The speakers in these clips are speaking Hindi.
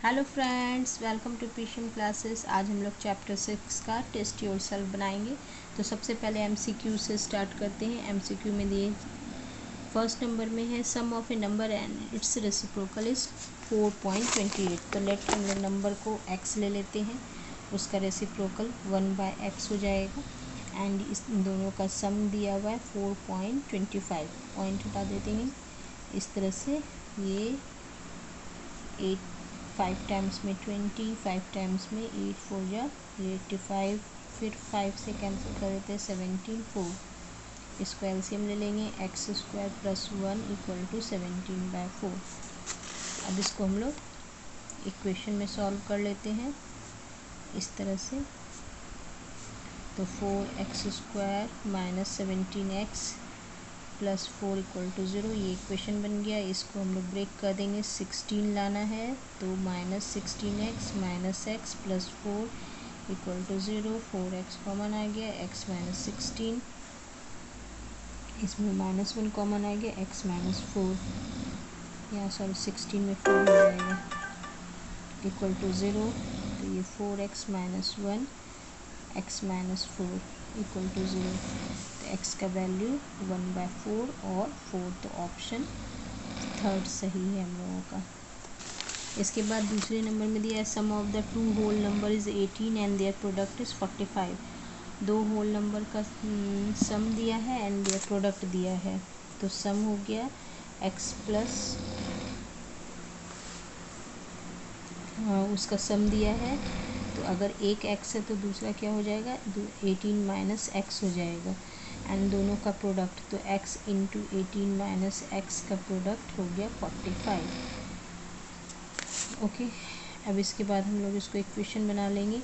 हेलो फ्रेंड्स, वेलकम टू पीशियम क्लासेस। आज हम लोग चैप्टर 6 का टेस्ट योरसेल्फ बनाएंगे। तो सबसे पहले एमसीक्यू से स्टार्ट करते हैं। एमसीक्यू में दिए फर्स्ट नंबर में है sum of a number and its reciprocal is 4.28। तो लेट हम लोग नंबर को x ले लेते हैं, उसका रेसिप्रोकल 1/x हो जाएगा एंड इस दोनों का सम दिया हुआ है 4.25। पॉइंट हटा देते हैं इस तरह से। ये 8 5 टाइम्स में 20, 5 टाइम्स में 8 4 जा 85, फिर 5 से कैंसिल कर देते हैं 17 4। इसको एलसीएम ले लेंगे, x square plus 1 equal to 17/4। अब इसको हम लोग इक्वेशन में सॉल्व कर लेते हैं इस तरह से। तो 4x square minus 17x plus 4 equal to 0, ये इक्वेशन बन गया। इसको हम लोग ब्रेक कर देंगे, 16 लाना है तो minus 16x minus x plus 4 equal to 0। 4x common आ गया, x माइनस 16, इसमें -1 कॉमन आ गया, x माइनस 4, यहाँ सॉरी 16 में 4 हो जाएगा इक्वल टू 0। तो ये 4x minus 1 x minus 4 equal to 0। तो x का वैल्यू 1/4 और 4, तो ऑप्शन थर्ड सही है हम लोगों का। इसके बाद दूसरे नंबर में दिया है sum of the two whole number is 18 and their product is 45। दो होल नंबर का सम दिया है एंड देयर प्रोडक्ट दिया है। तो सम हो गया x प्लस उसका सम दिया है, तो अगर एक x है तो दूसरा क्या हो जाएगा, 18 माइनस x हो जाएगा एंड दोनों का प्रोडक्ट, तो x इंटू 18 माइनस x का प्रोडक्ट हो गया 45। ओके, अब इसके बाद हम लोग इसको इक्वेशन बना लेंगे।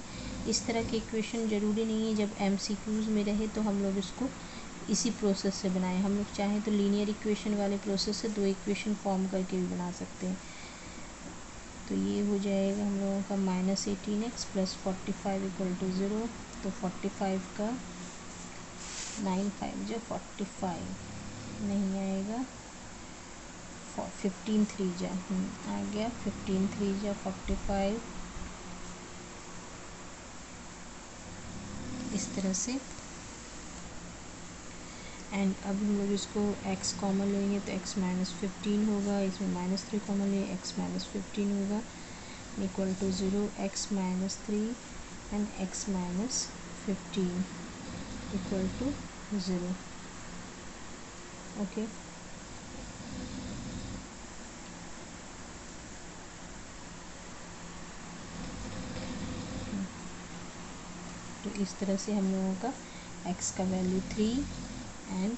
इस तरह के इक्वेशन ज़रूरी नहीं है जब MCQs में रहे तो हम लोग इसको इसी प्रोसेस से बनाएं। हम लोग चाहें तो लीनियर इक्वेशन वाले प्रोसेस से दो इक्वेशन फॉर्म करके भी बना सकते हैं। तो ये हो जाएगा हम लोगों का -18x प्लस 45 इक्वल टू 0। तो 45 का 9 5 जो 45 नहीं आएगा, 15 3 जा आ गया, 15 3 जा 45 इस तरह से। एंड अब हम लोग इसको x कॉमन लेंगे तो x माइनस 15 होगा, इसमें -3 कॉमन लेंगे x माइनस 15 होगा equal to 0। x minus 3 and x minus 15 equal to 0। Okay, तो इस तरह से हम लोगों का x का वैल्यू 3 एंड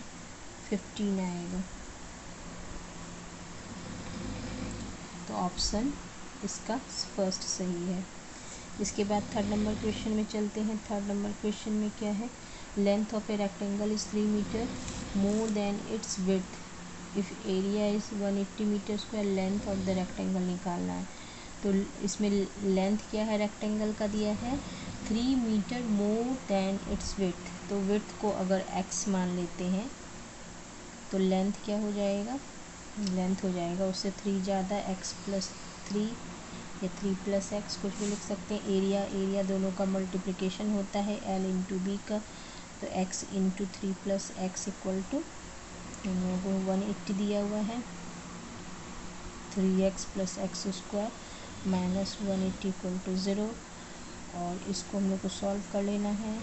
15 आएगा। तो ऑप्शन इसका फर्स्ट सही है। इसके बाद थर्ड नंबर क्वेश्चन में चलते हैं। थर्ड नंबर क्वेश्चन में क्या है, length of a rectangle is 3 metre more than its width if area is 180 metre square, length of the rectangle निकालना है। तो इसमें लेंथ क्या है रेक्टेंगल का दिया है 3 metre more than its width. तो विड्थ को अगर x मान लेते हैं तो लेंथ क्या हो जाएगा, लेंथ हो जाएगा उससे 3 ज़्यादा x प्लस 3 या 3 प्लस एक्स कुछ भी लिख सकते हैं। एरिया दोनों का मल्टीप्लिकेशन होता है l इंटू बी का, तो x into 3 plus ex equal to इन लोगों को 180 दिया हुआ है। 3x plus ex square minus 180 equal to 0। और इसको हम लोग को सॉल्व कर लेना है।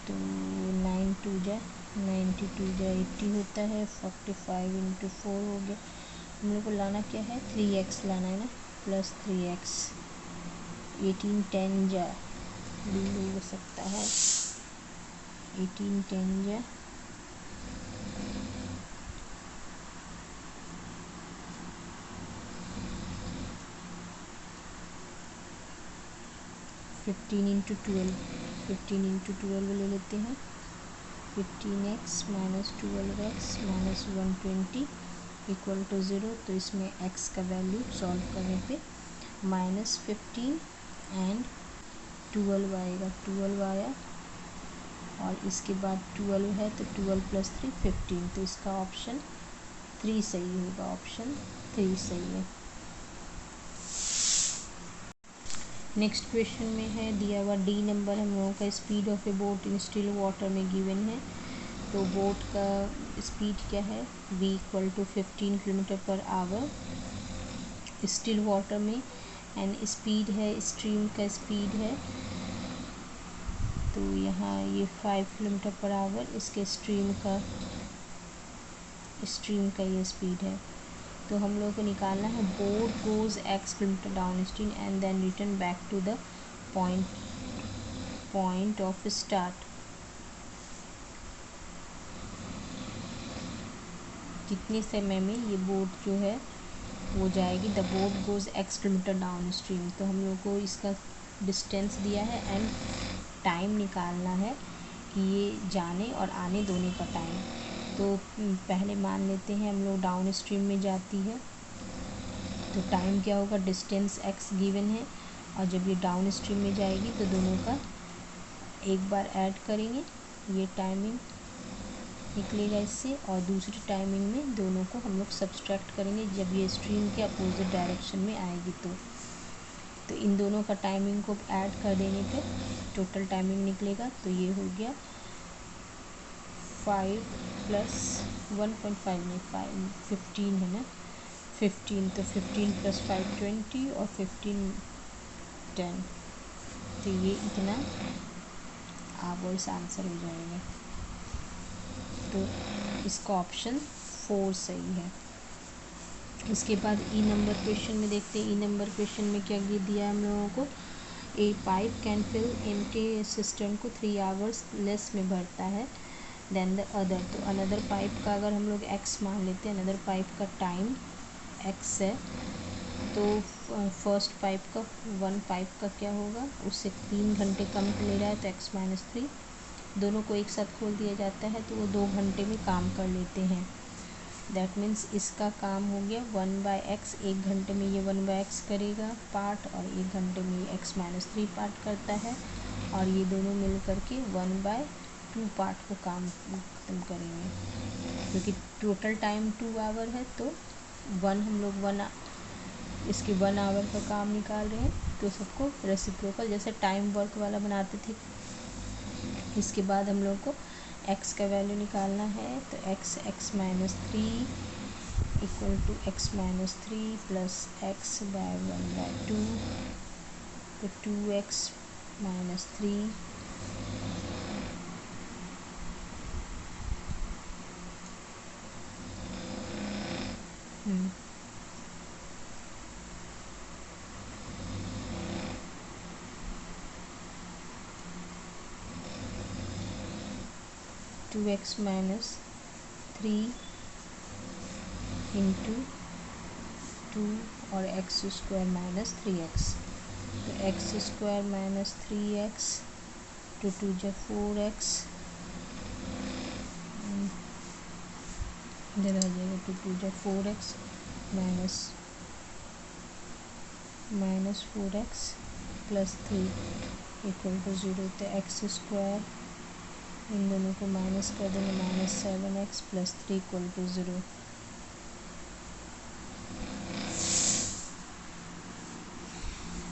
तो 9 2 जा 92 जा 80 होता है, 45 इंटू 4 हो गया। हम लोग को लाना क्या है 3x लाना है ना, प्लस 3x 18 10 जा भी हो सकता है, 18 10 जा 15 इंटू 12, 15 इंटू 12 ले लेते हैं। 15x minus 12x minus 120 equal to 0। तो इसमें x का वैल्यू सॉल्व करने पे -15 एंड 12 आएगा, 12 आया। और इसके बाद 12 है तो 12 प्लस 3 15, तो इसका ऑप्शन 3 सही होगा, ऑप्शन 3 सही है। नेक्स्ट क्वेश्चन में है दिया हुआ डी नंबर हम लोगों का, speed of a boat in still water में गिवन है। तो बोट का स्पीड क्या है, v equal to 15 kilometre per hour still water में, एंड स्पीड है स्ट्रीम का स्पीड है, तो यहाँ ये 5 किलोमीटर पर आवर इसके स्ट्रीम का ये स्पीड है। तो हम लोग को निकालना है boat goes x kilometre downstream and then return back to the point of start. कितने समय में ये बोट जो है वो जाएगी, the boat goes x kilometre downstream. तो हम लोग को इसका डिस्टेंस दिया है एंड टाइम निकालना है कि ये जाने और आने दोनों का टाइम। तो पहले मान लेते हैं हम लोग डाउन स्ट्रीम में जाती है, तो टाइम क्या होगा, डिस्टेंस x गिवन है, और जब ये डाउन स्ट्रीम में जाएगी तो दोनों का एक बार ऐड करेंगे, ये टाइमिंग निकलेगा इससे, और दूसरी टाइमिंग में दोनों को हम लोग सब्सट्रैक्ट करेंगे जब ये स्ट्रीम के अपोजिट डायरेक्शन में आएगी। तो इन दोनों का टाइमिंग को ऐड कर देने पे टोटल टाइमिंग निकलेगा। तो ये हो गया 5 प्लस 1.5 में 15 है ना, 15, तो 15 प्लस 5 20 और 15 10, तो ये इतना आवर्स आंसर हो जाएगा। तो इसका ऑप्शन 4 सही है। इसके बाद ई नंबर क्वेश्चन में देखते हैं, ई नंबर क्वेश्चन में क्या दिया है हम लोगों को, a pipe can fill empty cistern को 3 आवर्स लेस में भरता है देन द अदर। तो अनदर पाइप का अगर हम लोग x मान लेते हैं, अनदर पाइप का टाइम x है, तो फर्स्ट पाइप का 1 पाइप का क्या होगा, उससे 3 घंटे कम ले रहा है तो x माइनस 3, दोनों को एक साथ खोल दिया जाता है तो वो 2 घंटे में काम कर लेते हैं। दैट मीन्स इसका काम हो गया 1/x, 1 घंटे में ये 1/x करेगा पार्ट, और 1 घंटे में ये x माइनस 3 पार्ट करता है, और ये दोनों मिल करके 1/2 पार्ट को काम खत्म करेंगे, क्योंकि टोटल टाइम 2 आवर है, तो हम लोग इसके 1 आवर का काम निकाल रहे हैं, तो सबको रेसिप्रोकल जैसे टाइम वर्क वाला बनाते थे। इसके बाद हम लोग को x का वैल्यू निकालना है, तो x minus 3 equal to x minus 3 plus x by 1/2, तो 2x minus 3 2x minus 3 into 2 और x स्क्वायर माइनस 3x, तो x स्क्वायर माइनस 3x, तो 2 जा 4x, इधर आ जाएगा, तो 2 जा 4x minus 4x plus 3 equal to 0, तो x स्क्वायर इन दोनों को माइनस कर देंगे, minus 7x plus 3 equal to 0।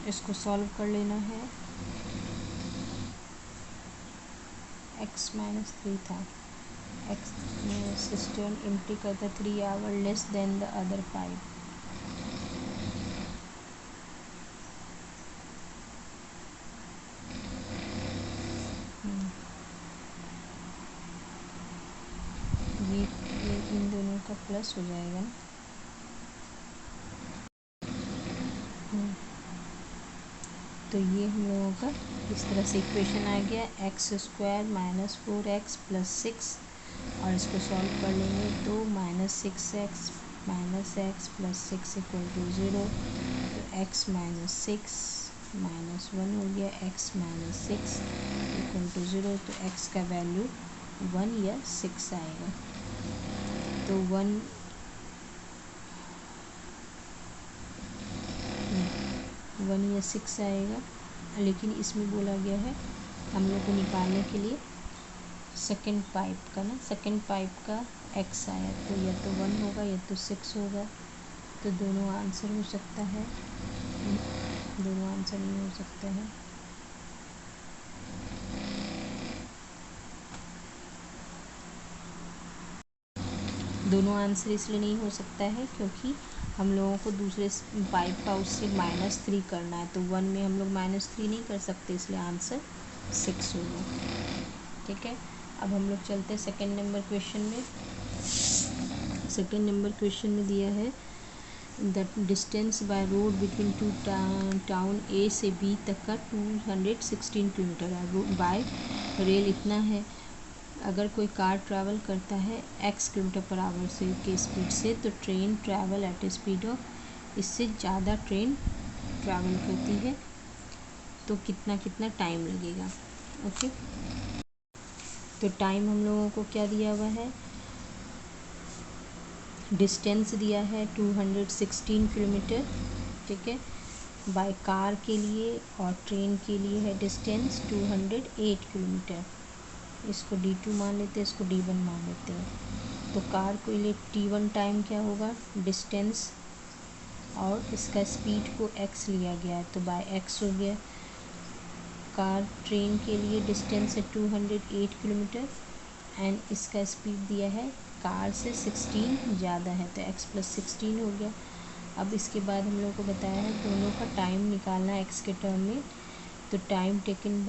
इसको सॉल्व कर लेना है, x माइनस 3 था, x सिस्टम एम्प्टी करता 3 our less than the other pipe. ये इन दोनों का प्लस हो जाएगा ना, तो ये हम लोगों का इस तरह से इक्वेशन आ गया, x square minus 4x plus 6, और इसको सॉल्व कर लेंगे तो minus 6x minus x plus 6 equal to 0, तो x माइनस 6 माइनस 1 हो गया, x माइनस 6 इक्वल टू 0, तो x का वैल्यू 1 या 6 आएगा। तो 1 या 6 आएगा, लेकिन इसमें बोला गया है हम लोग को निकालने के लिए सेकंड पाइप का ना, सेकंड पाइप का x आया, तो या तो 1 होगा या तो 6 होगा, तो दोनों आंसर हो सकता है। दोनों आंसर नहीं हो सकते हैं। दोनों आंसर इसलिए नहीं हो सकता है क्योंकि हम लोगों को दूसरे पाइप का उससे -3 करना है, तो 1 में हम लोग -3 नहीं कर सकते, इसलिए आंसर 6 होगा। ठीक है, अब हम लोग चलते हैं सेकंड नंबर क्वेश्चन में। सेकंड नंबर क्वेश्चन में दिया है the distance by road between two town A से बी तक का 216 किलोमीटर है। बाय रेल इतना है। अगर कोई कार ट्रैवल करता है x किलोमीटर पर आवर से के स्पीड से, तो train travel at A speed of, इससे ज़्यादा ट्रेन ट्रैवल करती है, तो कितना कितना टाइम लगेगा। ओके, तो टाइम हम लोगों को क्या दिया हुआ है, डिस्टेंस दिया है 216 किलोमीटर। ठीक है, बाय कार के लिए और ट्रेन के लिए है डिस्टेंस 208 किलोमीटर। इसको D2 मान लेते हैं, इसको D1 मान लेते हैं। तो कार के लिए T1 टाइम क्या होगा, डिस्टेंस और इसका स्पीड को x लिया गया है, तो बाय x हो गया। कार ट्रेन के लिए डिस्टेंस है 208 किलोमीटर एंड इसका स्पीड दिया है कार से 16 ज़्यादा है, तो x + 16 हो गया। अब इसके बाद हम लोग को बताया है दोनों का टाइम निकालना है x के टर्म में। तो time taken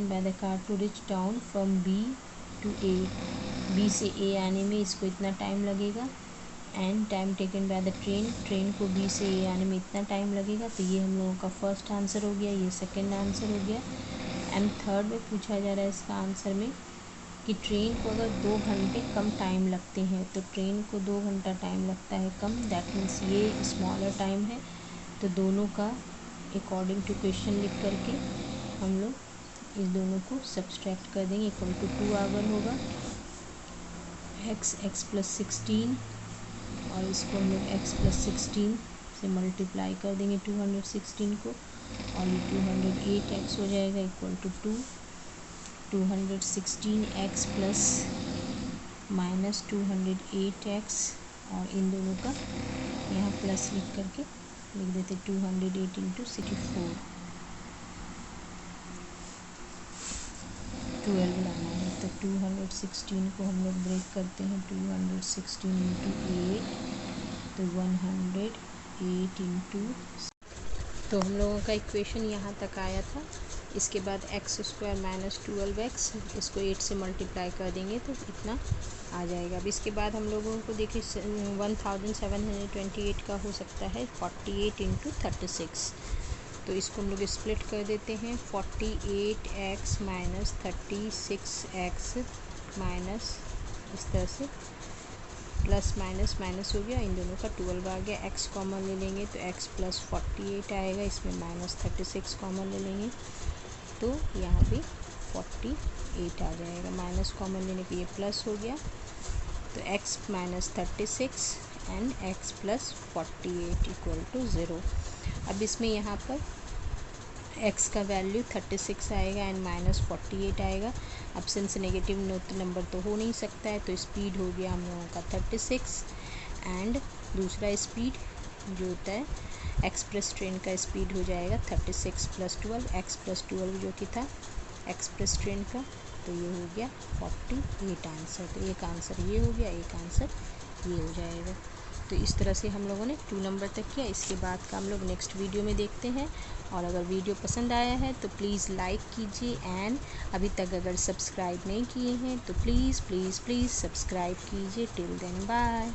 by the car to reach town from B to A, B से A आने में इसको इतना टाइम लगेगा। And time taken by the train को B से A आने में इतना टाइम लगेगा। तो ये हम लोगों का फर्स्ट आंसर हो गया, ये सेकंड आंसर हो गया। एंड थर्ड में पूछा जा रहा है इसका आंसर में कि ट्रेन को अगर 2 घंटे कम टाइम लगते हैं, तो ट्रेन को 2 घंटा टाइम लगता है कम, दैट मीन्स ये स्मॉलर टाइम है। तो दोनों का अकॉर्डिंग टू क्वेश्चन लिख करके हम लोग इस दोनों को सब्सट्रैक्ट कर देंगे, इक्वल टू 2 आवर होगा। x + 16 और इसको हम लोग x + 16 से मल्टीप्लाई कर देंगे 216 को, और ये 208x हो जाएगा इक्वल टू 2। 216x ± 208x, और इन दोनों का यहाँ प्लस लिख करके लिख देते 208 × 64, 12 लाना है। तो 216 को हम लोग ब्रेक करते हैं, 216 × 8, तो 108 × तो हम लोगों का इक्वेशन यहाँ तक आया था। इसके बाद x² - 12x, इसको 8 से मल्टीप्लाई कर देंगे तो इतना आ जाएगा। अब इसके बाद हम लोगों को देखिए 1728 का हो सकता है 48 × 36, तो इसको हम लोग स्प्लिट कर देते हैं। 48x - 36x माइनस इस तरह से प्लस माइनस माइनस हो गया, इन दोनों का 12 आ गया। x कॉमन ले लेंगे तो x + 48 आएगा, इसमें -36 कॉमन ले लेंगे तो यहाँ भी 48 आ जाएगा। माइनस कॉमन लेने पे ये प्लस हो गया, तो x - 36 एंड x + 48 = 0। अब इसमें यहाँ पर x का वैल्यू 36 आएगा एंड -48 आएगा। अब सिंस नेगेटिव नंबर तो हो नहीं सकता है, तो स्पीड हो गया हम लोगों का 36 एंड दूसरा स्पीड जो होता है एक्सप्रेस ट्रेन का स्पीड हो जाएगा 36 + 12, x + 12 जो कि था एक्सप्रेस ट्रेन का, तो ये हो गया 48 आंसर। तो एक आंसर ये हो गया, एक आंसर ये हो जाएगा। तो इस तरह से हम लोगों ने 2 नंबर तक किया। इसके बाद का हम लोग नेक्स्ट वीडियो में देखते हैं। और अगर वीडियो पसंद आया है तो प्लीज़ लाइक कीजिए एंड अभी तक अगर सब्सक्राइब नहीं किए हैं तो प्लीज़ सब्सक्राइब कीजिए। Till then bye.